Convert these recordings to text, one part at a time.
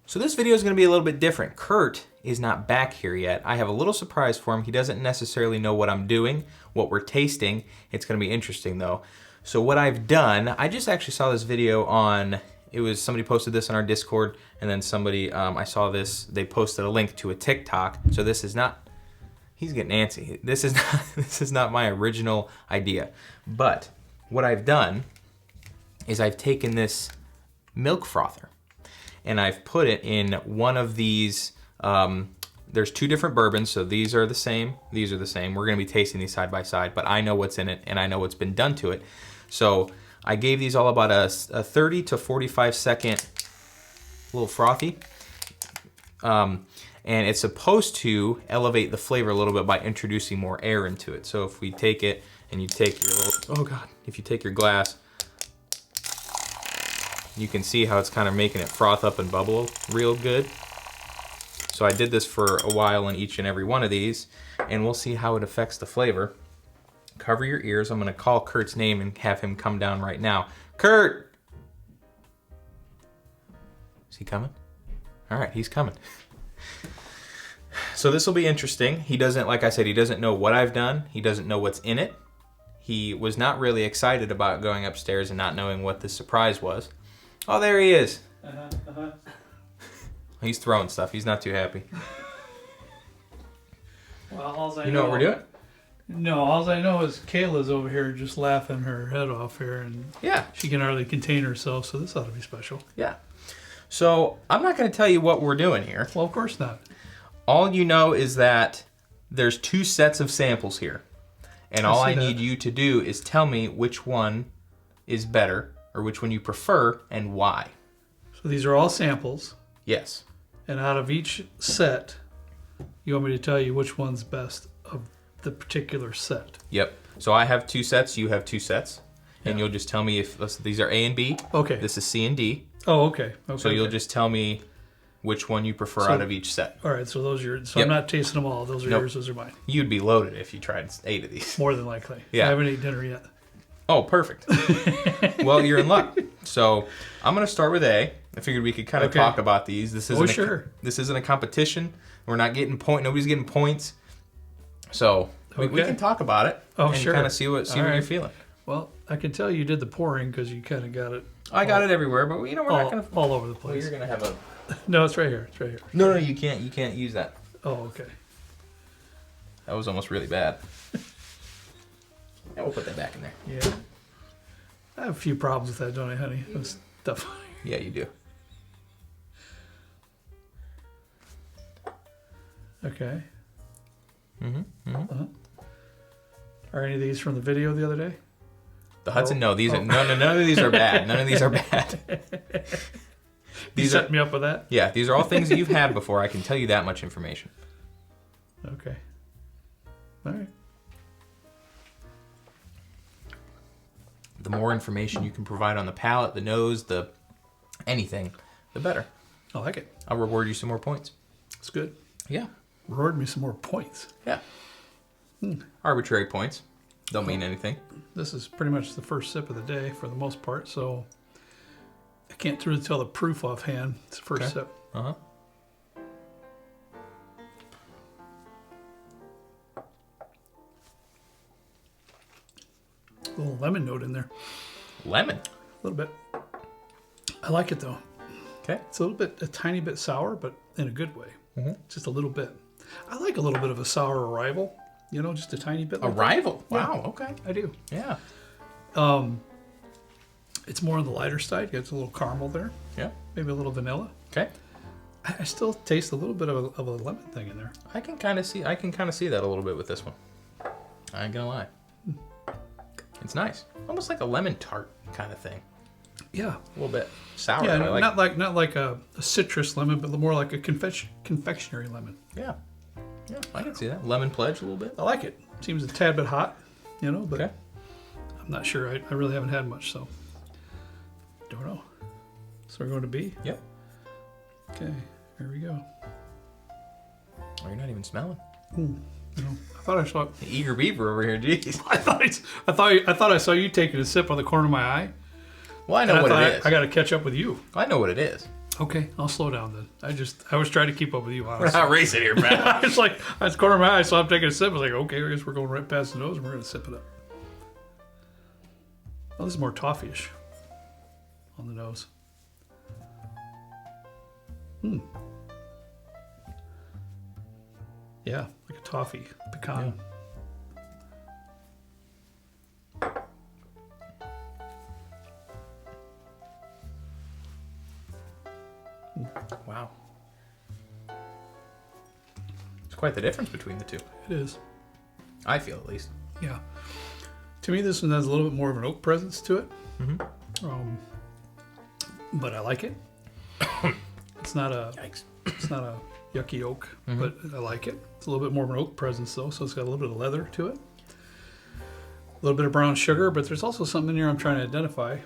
So this video is going to be a little bit different. Kurt is not back here yet. I have a little surprise for him. He doesn't necessarily know what I'm doing, what we're tasting. It's going to be interesting though. So what I've done, I just actually saw this video on, it was somebody posted this on our Discord, and then somebody, I saw this, they posted a link to a TikTok. So this is not, he's getting antsy. This is not my original idea. But what I've done is I've taken this milk frother and I've put it in one of these, there's two different bourbons, so these are the same, these are the same. We're gonna be tasting these side by side, but I know what's in it and I know what's been done to it. So I gave these all about a 30 to 45 second little frothy. And it's supposed to elevate the flavor a little bit by introducing more air into it. So if we take it and you take your little, oh God, if you take your glass, you can see how it's kind of making it froth up and bubble real good. So I did this for a while in each and every one of these, and we'll see how it affects the flavor. Cover your ears. I'm gonna call Kurt's name and have him come down right now. Kurt! Is he coming? All right, he's coming. So this will be interesting. He doesn't, like I said, he doesn't know what I've done. He doesn't know what's in it. He was not really excited about going upstairs and not knowing what the surprise was. Oh, there he is. He's throwing stuff. He's not too happy. Well, you know what we're doing? No, all I know is Kayla's over here just laughing her head off here, and yeah, she can hardly contain herself, so this ought to be special. Yeah. So I'm not going to tell you what we're doing here. Well, of course not. All you know is that there's two sets of samples here. And all I need you to do is tell me which one is better, or which one you prefer, and why. So these are all samples. Yes. And out of each set, you want me to tell you which one's best of the particular set. Yep. So I have two sets, you have two sets. And you'll just tell me if these are A and B. Okay. This is C and D. Oh, okay. So you'll just tell me which one you prefer out of each set. All right, so those are yours. So I'm not tasting them all. Those are yours, those are mine. You'd be loaded if you tried 8 of these. More than likely. Yeah. I haven't eaten dinner yet. Oh, perfect. Well, you're in luck. So I'm going to start with A. I figured we could kind of talk about these. This isn't this isn't a competition. We're not getting nobody's getting points. So we can talk about it and kind of see what you're feeling. Well, I can tell you did the pouring because you kind of got it. I got it everywhere, but you know we're not going to all over the place. Well, you're going to have a. No, it's right here. It's right here. No, you can't. You can't use that. Oh, okay. That was almost really bad. Yeah, we'll put that back in there. Yeah. I have a few problems with that, don't I, honey? That's stuff. Yeah, you do. Okay. Are any of these from the video the other day? The Hudson? No, these are none of these are bad. None of these are bad. These set me up with that? Yeah, these are all things that you've had before. I can tell you that much information. Okay. All right. The more information you can provide on the palate, the nose, the anything, the better. I like it. I'll reward you some more points. It's good. Yeah. Reward me some more points. Yeah. Arbitrary points. Don't mean anything. This is pretty much the first sip of the day for the most part, so I can't really tell the proof offhand. It's the first sip. Uh-huh. A little lemon note in there. Lemon? A little bit. I like it though. Okay. It's a tiny bit sour, but in a good way. Just a little bit. I like a little bit of a sour arrival. You know, just a tiny bit. Like Arrival? That. Wow, Yeah, okay. I do. Yeah. It's more on the lighter side. Gets a little caramel there. Yeah. Maybe a little vanilla. Okay. I still taste a little bit of a lemon thing in there. I can kind of see that a little bit with this one. I ain't gonna lie. It's nice. Almost like a lemon tart kind of thing. Yeah. A little bit sour. Yeah, not like a citrus lemon, but more like a confectionery lemon. Yeah. Yeah, I can see that. Lemon pledge a little bit. I like it. Seems a tad bit hot, you know, but okay. I'm not sure. I really haven't had much, so don't know. So we're going to B? Yep. Okay, here we go. Oh, you're not even smelling. You know, I thought I saw it. The eager beaver over here, jeez. I thought I saw you taking a sip on the corner of my eye. Well, I know what it is. I got to catch up with you. I know what it is. Okay, I'll slow down then. I was trying to keep up with you, We're honestly. not racing here, man. I was corner of my eye, so I'm taking a sip. I was like, okay, I guess we're going right past the nose and we're going to sip it up. Oh, this is more toffee-ish on the nose. Yeah, like a toffee, pecan. Wow. It's quite the difference between the two. It is. I feel, at least. Yeah. To me, this one has a little bit more of an oak presence to it. But I like it. It's not a Yikes. It's not a yucky oak, but I like it. It's a little bit more of an oak presence though, so it's got a little bit of leather to it. A little bit of brown sugar, but there's also something in here I'm trying to identify.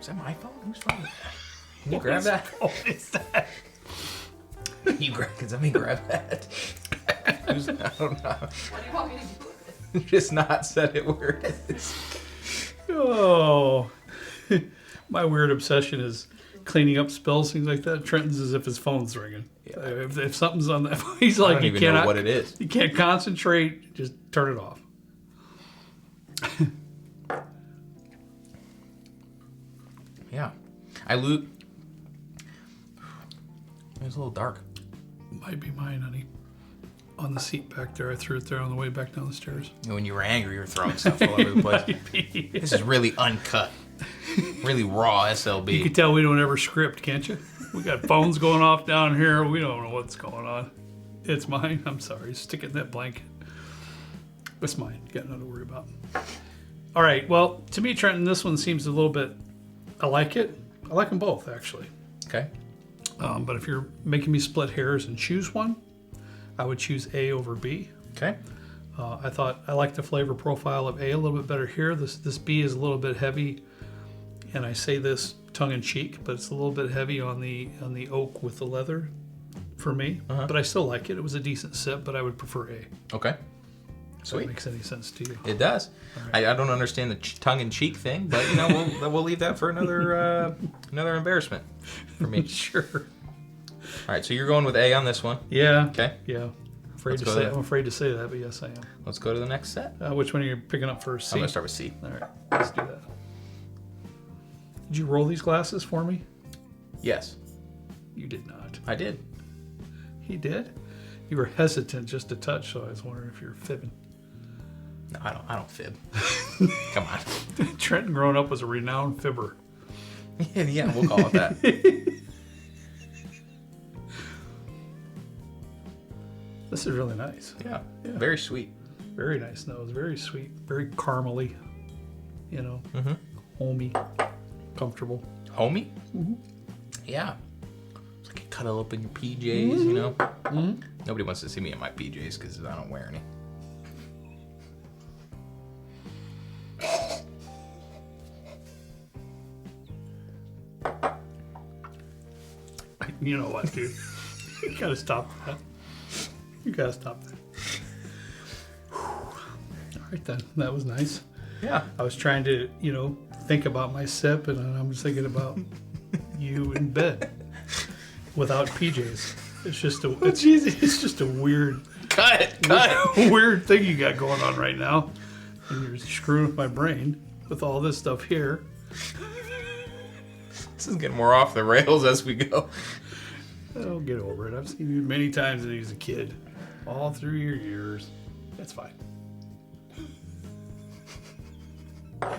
Is that my phone? Whose phone? Can you grab that? What is that? You grab? Let me grab that. I don't know. What do you want me to do with it? Just not set it where it is. Oh, my weird obsession is cleaning up spills, things like that. Trenton's as if his phone's ringing. Yeah. If something's on that, he's I like, don't you even cannot. know what it is. You can't concentrate. Just turn it off. Yeah. I loot. It's a little dark. Might be mine, honey. On the seat back there, I threw it there on the way back down the stairs. And when you were angry, you were throwing stuff all over the place. Might be. This is really uncut. Really raw SLB. You can tell we don't ever script, can't you? We got phones going off down here. We don't know what's going on. It's mine. I'm sorry. Stick it in that blanket. It's mine. You got nothing to worry about. All right. Well, to me, Trenton, this one seems a little bit. I like it. I like them both, actually. Okay. But if you're making me split hairs and choose one, I would choose A over B. Okay. I thought I like the flavor profile of A a little bit better here. This B is a little bit heavy, and I say this tongue in cheek, but it's a little bit heavy on the oak with the leather for me. But I still like it. It was a decent sip, but I would prefer A. Okay. If that Sweet. makes any sense to you. It does. I don't understand the tongue-in-cheek thing, but you know we'll leave that for another another embarrassment for me. Sure. All right, so you're going with A on this one. Yeah. Okay. Yeah. Let's go there. I'm afraid to say that, but yes, I am. Let's go to the next set. Which one are you picking up first? I'm C? gonna start with C. All right. Let's do that. Did you roll these glasses for me? Yes, You did not. I did. He did? You were hesitant just a touch, so I was wondering if you're fibbing. No, I don't fib. Come on. Trenton, growing up, was a renowned fibber. Yeah, we'll call it that. This is really nice. Yeah. Yeah. Very sweet. Very nice nose. Very sweet. Very caramely. You know, homey, comfortable. Homey? Yeah. It's like you cuddle up in your PJs, you know? Nobody wants to see me in my PJs because I don't wear any. You know what, dude? You gotta stop that. You gotta stop that. All right, then. That was nice. Yeah. I was trying to, think about my sip, and I'm just thinking about you in bed without PJs. It's just a weird, weird thing you got going on right now, and you're screwing with my brain with all this stuff here. This is getting more off the rails as we go. Oh, get over it. I've seen you many times when he was a kid, all through your years. That's fine.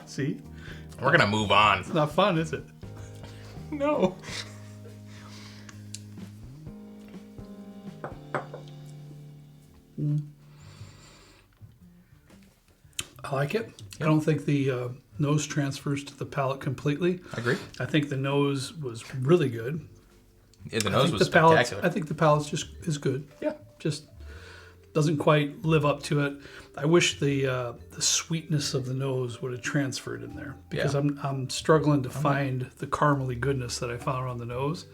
See? We're going to move on. It's not fun, is it? No. I like it. I don't think the nose transfers to the palate completely. I agree. I think the nose was really good. Yeah, the I nose think was the palate- spectacular. I think the palate's just is good. Yeah. Just doesn't quite live up to it. I wish the sweetness of the nose would have transferred in there because Yeah. I'm struggling to find the caramely goodness that I found on the nose.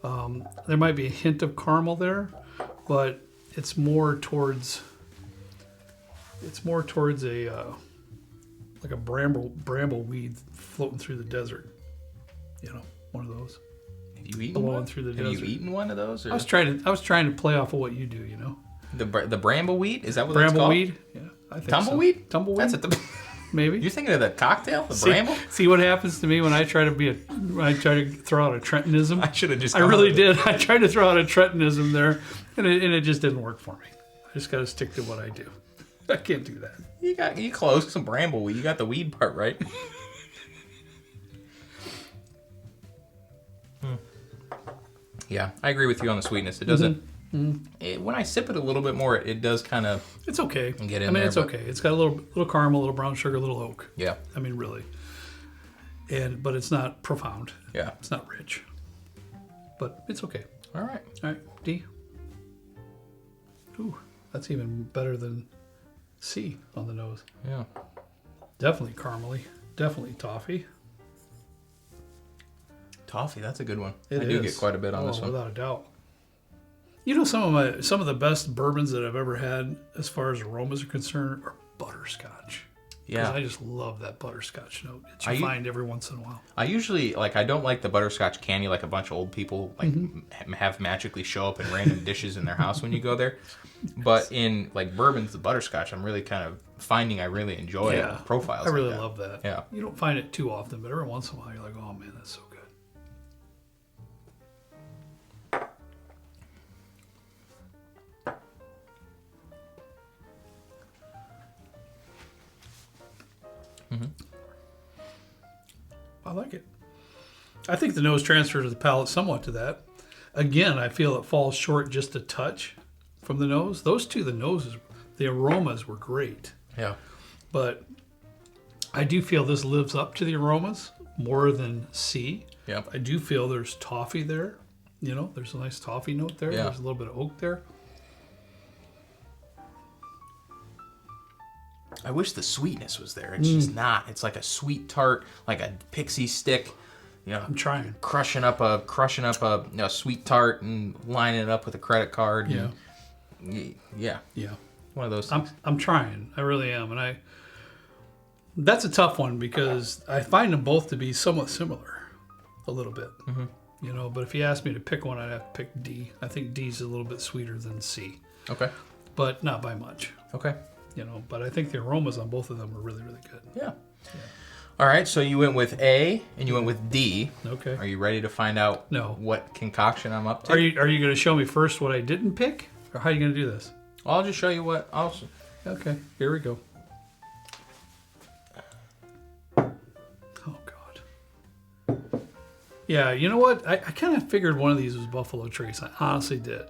There might be a hint of caramel there, but it's more towards It's more towards a like a bramble weed floating through the desert. You know, one of those. Have you eaten Blowing one? through the Have desert. you eaten one of those? Or? I was trying to play off of what you do. You know, The brambleweed? Is that what it's called? brambleweed. Yeah, I think Tumbleweed? So. Tumbleweed. That's at the. Maybe. You're thinking of the cocktail, the bramble? See what happens to me when I try to throw out a Trentonism. I should have just. I really did. I tried to throw out a Trentonism there, and it just didn't work for me. I just got to stick to what I do. I can't do that. You close some brambleweed. You got the weed part right. Yeah, I agree with you on the sweetness. It doesn't. When I sip it a little bit more, it does kind of. It's okay. Get in I mean, there, it's okay. It's got a little caramel, a little brown sugar, a little oak. Yeah. I mean, really. But it's not profound. Yeah. It's not rich. But it's okay. All right. All right, D. Ooh, that's even better than C on the nose. Yeah. Definitely caramely. Definitely toffee. Toffee, that's a good one. It I do is. get quite a bit on this one. Without a doubt. You know, some of the best bourbons that I've ever had, as far as aromas are concerned, are butterscotch. Yeah. Because I just love that butterscotch note that you Are you- find every once in a while. I usually I don't like the butterscotch candy like a bunch of old people have magically show up in random dishes in their house when you go there. But in like bourbons, the butterscotch, I'm really kind of finding I really enjoy profiles. I really like that. love that. Yeah. You don't find it too often, but every once in a while you're like, oh man, that's so good. I like it. I think the nose transfer to the palate somewhat to that. Again, I feel it falls short just a touch from the nose. Those two, the aromas were great. Yeah. But I do feel this lives up to the aromas more than C. Yeah. I do feel there's toffee there. You know, there's a nice toffee note there. Yeah. There's a little bit of oak there. I wish the sweetness was there. It's just not. It's like a sweet tart, like a pixie stick. You know, I'm trying. crushing up a sweet tart and lining it up with a credit card. Yeah. And, yeah. Yeah. One of those things. I'm trying. I really am. And that's a tough one because I find them both to be somewhat similar a little bit. Mm-hmm. You know, but if you asked me to pick one, I'd have to pick D. I think D's a little bit sweeter than C. Okay. But not by much. Okay. You know, but I think the aromas on both of them are really, really good. Yeah. All right, so you went with A and you went with D. Okay. Are you ready to find out No. what concoction I'm up to? Are you going to show me first what I didn't pick? Or how are you going to do this? I'll just show you what Okay, here we go. Oh, God. Yeah, you know what? I kind of figured one of these was Buffalo Trace. I honestly did.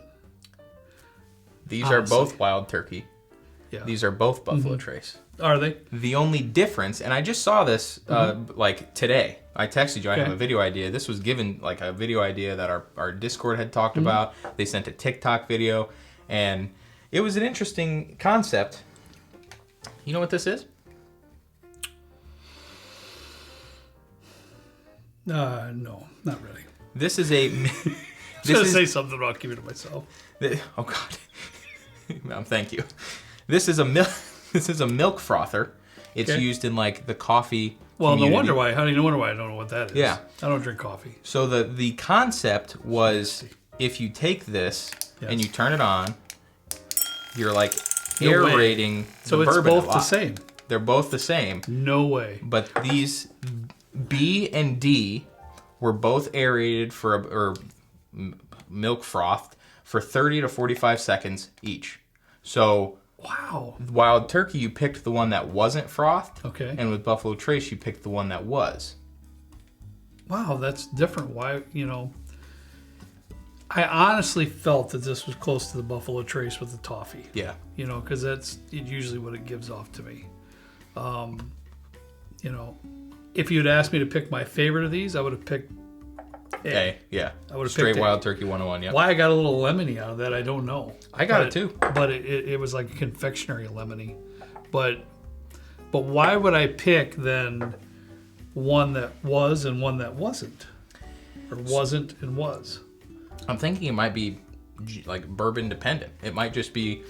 These are both Wild Turkey. Yeah. These are both Buffalo Trace. Are they? The only difference, and I just saw this like today. I texted you. I have Okay. a video idea. This was given like a video idea that our Discord had talked about. They sent a TikTok video, and it was an interesting concept. You know what this is? No, not really. This is a. I was going to say something about keeping it to myself. Oh God. Thank you. This is a milk. This is a milk frother. It's Okay. used in like the coffee. Well, community. no wonder why. Honey, no wonder why I don't know what that is. Yeah. I don't drink coffee. So the concept was if you take this and you turn it on, you're like No way. aerating So the it's bourbon a both the lot. same. They're both the same, No way. but these B and D were both aerated or milk frothed for 30 to 45 seconds each. So Wow. Wild Turkey, you picked the one that wasn't frothed. Okay. And with Buffalo Trace, you picked the one that was. Wow, that's different. Why, I honestly felt that this was close to the Buffalo Trace with the toffee. Yeah. Because that's usually what it gives off to me. If you'd asked me to pick my favorite of these, I would have picked A. Yeah. I would've Straight picked A. Wild Turkey 101, yeah. Why I got a little lemony out of that, I don't know. I got it too. But it was like a confectionery lemony. But why would I pick then one that was and one that wasn't? Or wasn't and was? I'm thinking it might be like bourbon dependent. It might just be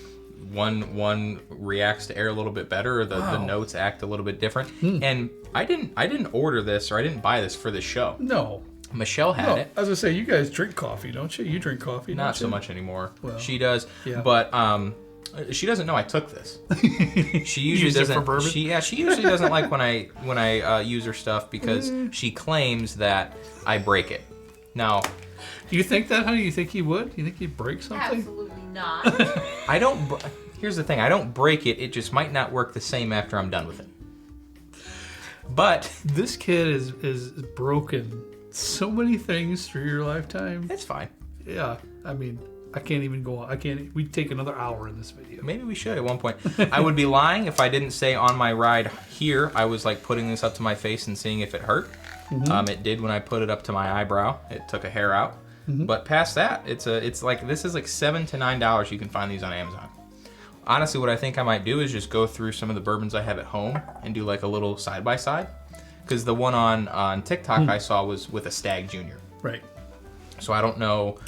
one reacts to air a little bit better, or the notes act a little bit different. And I didn't order this, or I didn't buy this for the show. No. Michelle had it. I was gonna say, you guys drink coffee, don't you? You drink coffee, Not don't so you? much anymore. Well, She does, yeah. but she doesn't know I took this. She usually Used it doesn't. for bourbon? She usually doesn't like when I use her stuff because she claims that I break it. Now, Do you think that, honey? You think he would? You think he'd break something? Absolutely not. I don't. Here's the thing. I don't break it. It just might not work the same after I'm done with it. But This kid is broken so many things through your lifetime. it's fine. Yeah, I mean, I can't even go on. I can't. We'd take another hour in this video. Maybe we should at one point. I would be lying if I didn't say on my ride here, I was like putting this up to my face and seeing if it hurt. It did when I put it up to my eyebrow. It took a hair out. But past that, it's like this is like $7 to $9. You can find these on Amazon. Honestly, what I think I might do is just go through some of the bourbons I have at home and do like a little side by side. Because the one on TikTok I saw was with a Stag Junior. Right. So I don't know.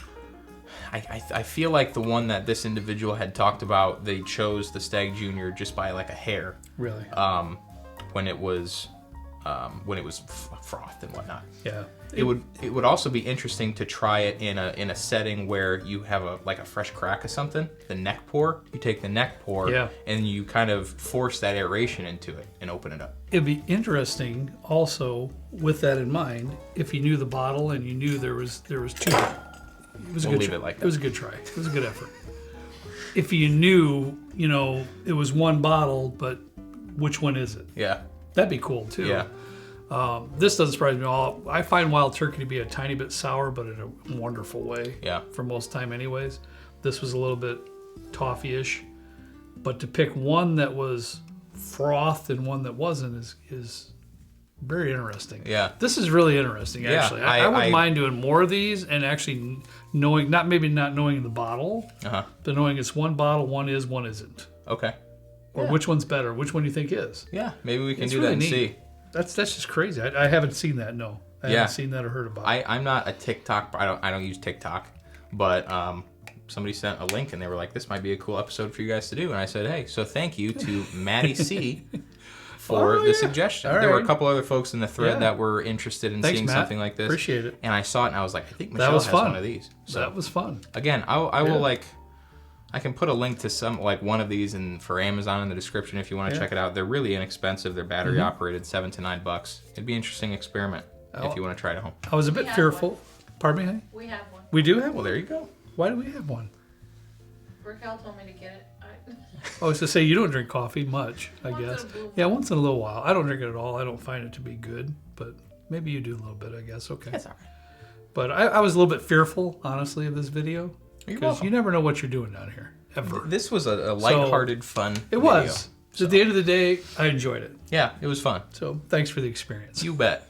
I feel like the one that this individual had talked about, they chose the Stag Junior just by like a hair. Really. When it was frothed and whatnot. Yeah. It would also be interesting to try it in a setting where you have a fresh crack of something. The neck pour. You take the neck pour and you kind of force that aeration into it and open it up. It'd be interesting also with that in mind if you knew the bottle and you knew there was two. It was a We'll good leave try. it like that. It was a good try. It was a good effort. If you knew, it was one bottle, but which one is it? Yeah. That'd be cool too. Yeah. This doesn't surprise me at all. I find Wild Turkey to be a tiny bit sour, but in a wonderful way. Yeah. For most time, anyways. This was a little bit toffee-ish, but to pick one that was frothed and one that wasn't is very interesting. Yeah. This is really interesting, actually. I wouldn't mind doing more of these and actually knowing, not knowing the bottle, but knowing it's one bottle, one is, one isn't. Okay. Or which one's better, which one you think is. Yeah. Maybe we can It's do really that and neat. see. That's just crazy. I haven't seen that. No, I haven't seen that or heard about it. I'm not a TikTok. I don't use TikTok, but somebody sent a link and they were like, "This might be a cool episode for you guys to do." And I said, "Hey, so thank you to Maddie C for the suggestion." All there were a right. couple other folks in the thread that were interested in Thanks, seeing Matt. something like this. Appreciate it. And I saw it and I was like, "I think Michelle That was has fun. one of these." So That was fun. again, I will I can put a link to one of these for Amazon in the description if you want to check it out. They're really inexpensive. They're battery operated, $7 to $9. It'd be an interesting experiment if you want to try it at home. I was a bit have fearful. Pardon me, honey? We have one. We do have Well, one. there you go. Why do we have one? Raquel told me to get it. I was to say you don't drink coffee much, I Once in guess. a blue moon. Yeah, once in a little while. I don't drink it at all. I don't find it to be good, but maybe you do a little bit, I guess. Okay. That's all right. But I was a little bit fearful, honestly, of this video. You're Because welcome. you never know what you're doing down here, ever. This was a lighthearted, fun It video. was. At the end of the day, I enjoyed it. Yeah, it was fun. So thanks for the experience. You bet.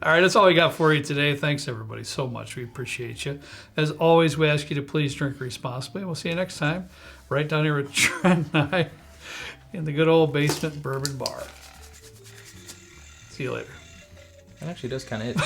All right, that's all we got for you today. Thanks, everybody, so much. We appreciate you. As always, we ask you to please drink responsibly. We'll see you next time, right down here with Trent and I in the good old basement bourbon bar. See you later. That actually does kind of it.